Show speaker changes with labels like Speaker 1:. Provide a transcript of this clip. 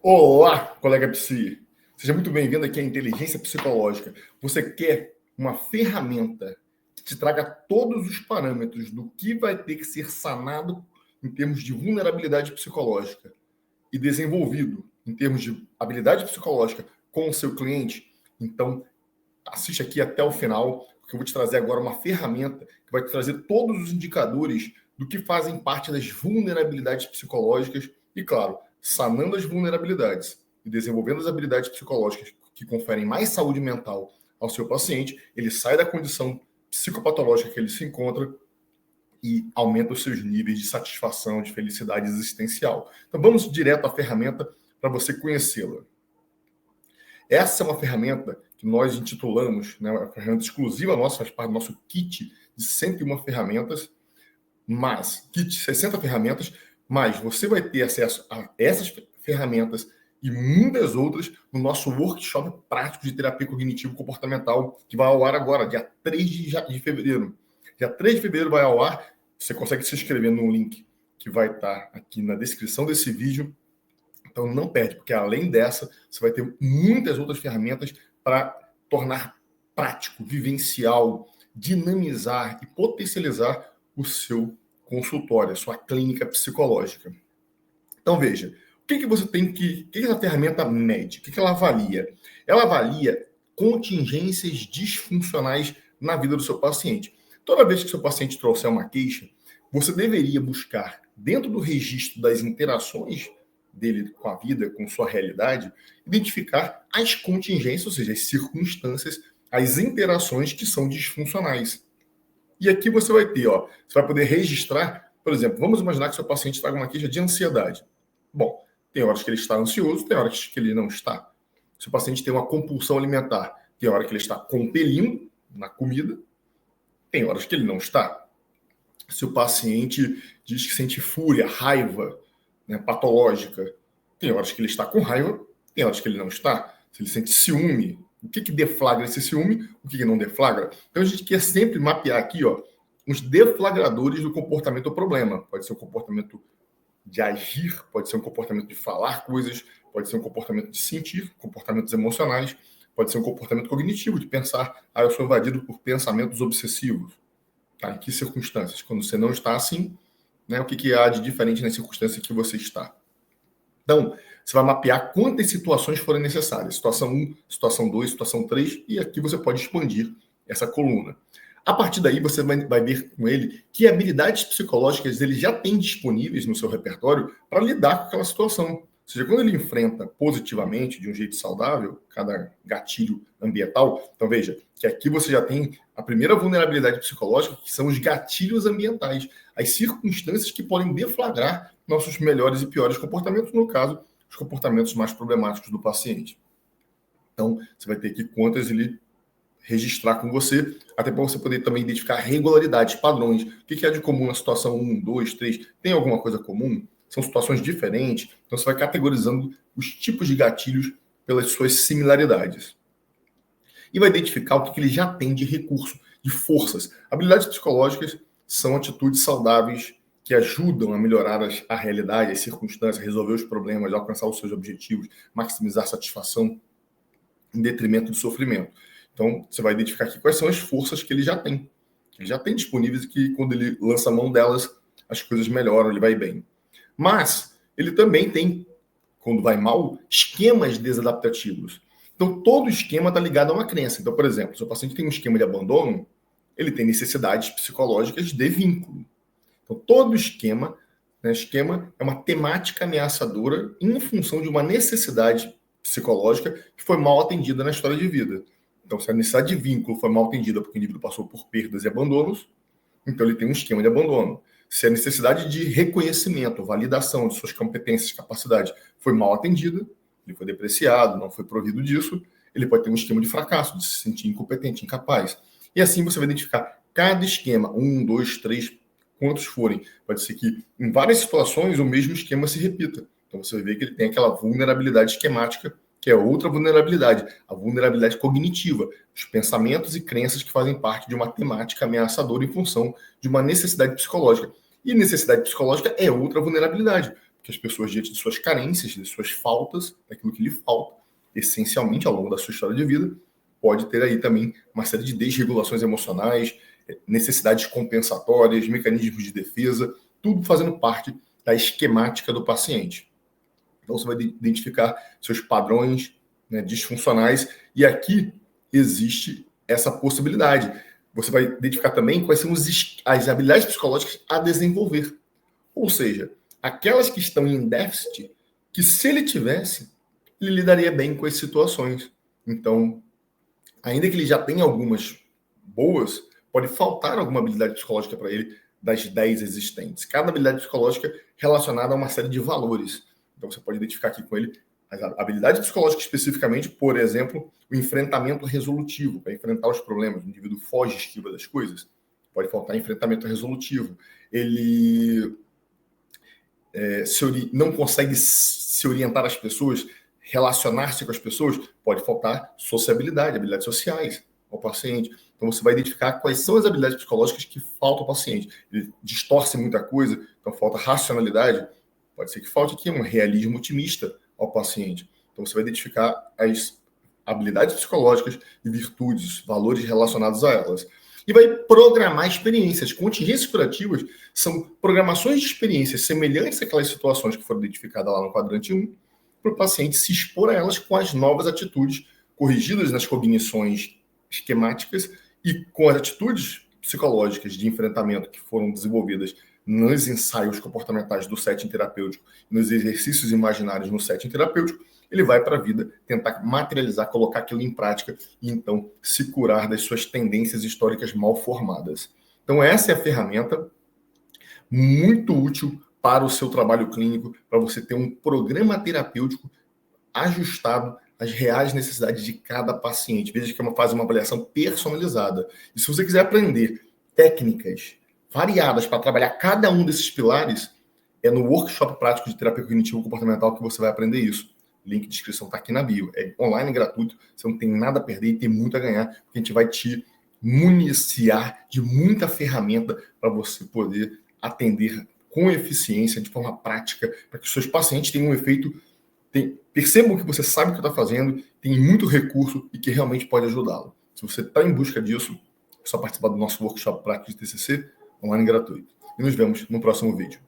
Speaker 1: Olá, colega Psi. Seja muito bem-vindo aqui à Inteligência Psicológica. Você quer uma ferramenta que te traga todos os parâmetros do que vai ter que ser sanado em termos de vulnerabilidade psicológica e desenvolvido em termos de habilidade psicológica com o seu cliente? Então, assiste aqui até o final, porque eu vou te trazer agora uma ferramenta que vai te trazer todos os indicadores do que fazem parte das vulnerabilidades psicológicas e, claro, sanando as vulnerabilidades e desenvolvendo as habilidades psicológicas que conferem mais saúde mental ao seu paciente, ele sai da condição psicopatológica que ele se encontra e aumenta os seus níveis de satisfação, de felicidade existencial. Então vamos direto à ferramenta para você conhecê-la. Essa é uma ferramenta que nós intitulamos, né, uma ferramenta exclusiva nossa, faz parte do nosso kit de 101 ferramentas, mas kit de 60 ferramentas, mas você vai ter acesso a essas ferramentas e muitas outras no nosso workshop prático de terapia cognitivo-comportamental, que vai ao ar agora, dia 3 de fevereiro. Dia 3 de fevereiro vai ao ar, você consegue se inscrever no link que vai estar aqui na descrição desse vídeo. Então não perde, porque além dessa, você vai ter muitas outras ferramentas para tornar prático, vivencial, dinamizar e potencializar o seu consultório, a sua clínica psicológica. Então veja, o que você tem que... O que essa ferramenta mede? O que ela avalia? Ela avalia contingências disfuncionais na vida do seu paciente. Toda vez que seu paciente trouxer uma queixa, você deveria buscar, dentro do registro das interações dele com a vida, com sua realidade, identificar as contingências, ou seja, as circunstâncias, as interações que são disfuncionais. E aqui você vai ter, você vai poder registrar, por exemplo, vamos imaginar que seu paciente está com uma queixa de ansiedade. Bom, tem horas que ele está ansioso, tem horas que ele não está. Se o paciente tem uma compulsão alimentar, tem hora que ele está compelindo na comida, tem horas que ele não está. Se o paciente diz que sente fúria, raiva, né, patológica, tem horas que ele está com raiva, tem horas que ele não está. Se ele sente ciúme, o que deflagra esse ciúme, o que não deflagra? Então a gente quer sempre mapear aqui os deflagradores do comportamento ou problema. Pode ser um comportamento de agir, pode ser um comportamento de falar coisas, pode ser um comportamento de sentir, comportamentos emocionais, pode ser um comportamento cognitivo, de pensar, eu sou invadido por pensamentos obsessivos. Tá? Em que circunstâncias? Quando você não está assim, né, o que há de diferente nas circunstâncias que você está? Então, você vai mapear quantas situações forem necessárias. Situação 1, situação 2, situação 3, e aqui você pode expandir essa coluna. A partir daí, você vai ver com ele que habilidades psicológicas ele já tem disponíveis no seu repertório para lidar com aquela situação. Ou seja, quando ele enfrenta positivamente, de um jeito saudável, cada gatilho ambiental, então veja que aqui você já tem a primeira vulnerabilidade psicológica, que são os gatilhos ambientais, as circunstâncias que podem deflagrar nossos melhores e piores comportamentos, no caso, os comportamentos mais problemáticos do paciente. Então, você vai ter que quantas ele registrar com você, até para você poder também identificar regularidades, padrões. O que é de comum na situação 1, 2, 3? Tem alguma coisa comum? São situações diferentes? Então, você vai categorizando os tipos de gatilhos pelas suas similaridades. E vai identificar o que ele já tem de recurso, de forças. Habilidades psicológicas são atitudes saudáveis que ajudam a melhorar a realidade, as circunstâncias, resolver os problemas, alcançar os seus objetivos, maximizar a satisfação em detrimento do sofrimento. Então, você vai identificar aqui quais são as forças que ele já tem. Ele já tem disponíveis e que, quando ele lança a mão delas, as coisas melhoram, ele vai bem. Mas, ele também tem, quando vai mal, esquemas desadaptativos. Então, todo esquema está ligado a uma crença. Então, por exemplo, se o paciente tem um esquema de abandono, ele tem necessidades psicológicas de vínculo. Então, todo esquema é uma temática ameaçadora em função de uma necessidade psicológica que foi mal atendida na história de vida. Então, se a necessidade de vínculo foi mal atendida porque o indivíduo passou por perdas e abandonos, então ele tem um esquema de abandono. Se a necessidade de reconhecimento, validação de suas competências, capacidades foi mal atendida, ele foi depreciado, não foi provido disso, ele pode ter um esquema de fracasso, de se sentir incompetente, incapaz. E assim você vai identificar cada esquema, 1, 2, 3, quantos forem. Pode ser que em várias situações o mesmo esquema se repita. Então você vai ver que ele tem aquela vulnerabilidade esquemática, que é outra vulnerabilidade, a vulnerabilidade cognitiva, os pensamentos e crenças que fazem parte de uma temática ameaçadora em função de uma necessidade psicológica. E necessidade psicológica é outra vulnerabilidade, que as pessoas, diante de suas carências, de suas faltas, daquilo que lhe falta, essencialmente ao longo da sua história de vida, pode ter aí também uma série de desregulações emocionais, necessidades compensatórias, mecanismos de defesa, tudo fazendo parte da esquemática do paciente. Então, você vai identificar seus padrões, né, disfuncionais, e aqui existe essa possibilidade. Você vai identificar também quais são as habilidades psicológicas a desenvolver. Ou seja, aquelas que estão em déficit, que se ele tivesse, ele lidaria bem com as situações. Então, ainda que ele já tenha algumas boas, pode faltar alguma habilidade psicológica para ele das 10 existentes. Cada habilidade psicológica relacionada a uma série de valores. Então, você pode identificar aqui com ele as habilidades psicológicas especificamente, por exemplo, o enfrentamento resolutivo, para enfrentar os problemas. O indivíduo foge, esquiva das coisas. Pode faltar enfrentamento resolutivo. Ele não consegue se orientar às pessoas, relacionar-se com as pessoas. Pode faltar sociabilidade, habilidades sociais ao paciente. Então, você vai identificar quais são as habilidades psicológicas que faltam ao paciente. Ele distorce muita coisa, então falta racionalidade. Pode ser que falte aqui um realismo otimista ao paciente. Então, você vai identificar as habilidades psicológicas e virtudes, valores relacionados a elas. E vai programar experiências. Contingências curativas são programações de experiências semelhantes àquelas situações que foram identificadas lá no quadrante 1, para o paciente se expor a elas com as novas atitudes, corrigidas nas cognições esquemáticas e com as atitudes psicológicas de enfrentamento que foram desenvolvidas nos ensaios comportamentais do setting terapêutico, nos exercícios imaginários no setting terapêutico. Ele vai para a vida tentar materializar, colocar aquilo em prática e então se curar das suas tendências históricas mal formadas. Então essa é a ferramenta muito útil para o seu trabalho clínico, para você ter um programa terapêutico ajustado às reais necessidades de cada paciente. Veja que faz uma avaliação personalizada. E se você quiser aprender técnicas variadas para trabalhar cada um desses pilares, é no workshop prático de terapia cognitivo comportamental que você vai aprender isso. Link de inscrição está aqui na bio. É online, gratuito, você não tem nada a perder e tem muito a ganhar, porque a gente vai te municiar de muita ferramenta para você poder atender com eficiência, de forma prática, para que os seus pacientes tenham um efeito, percebam que você sabe o que está fazendo, tem muito recurso e que realmente pode ajudá-lo. Se você está em busca disso, é só participar do nosso workshop prático de TCC, online gratuito. E nos vemos no próximo vídeo.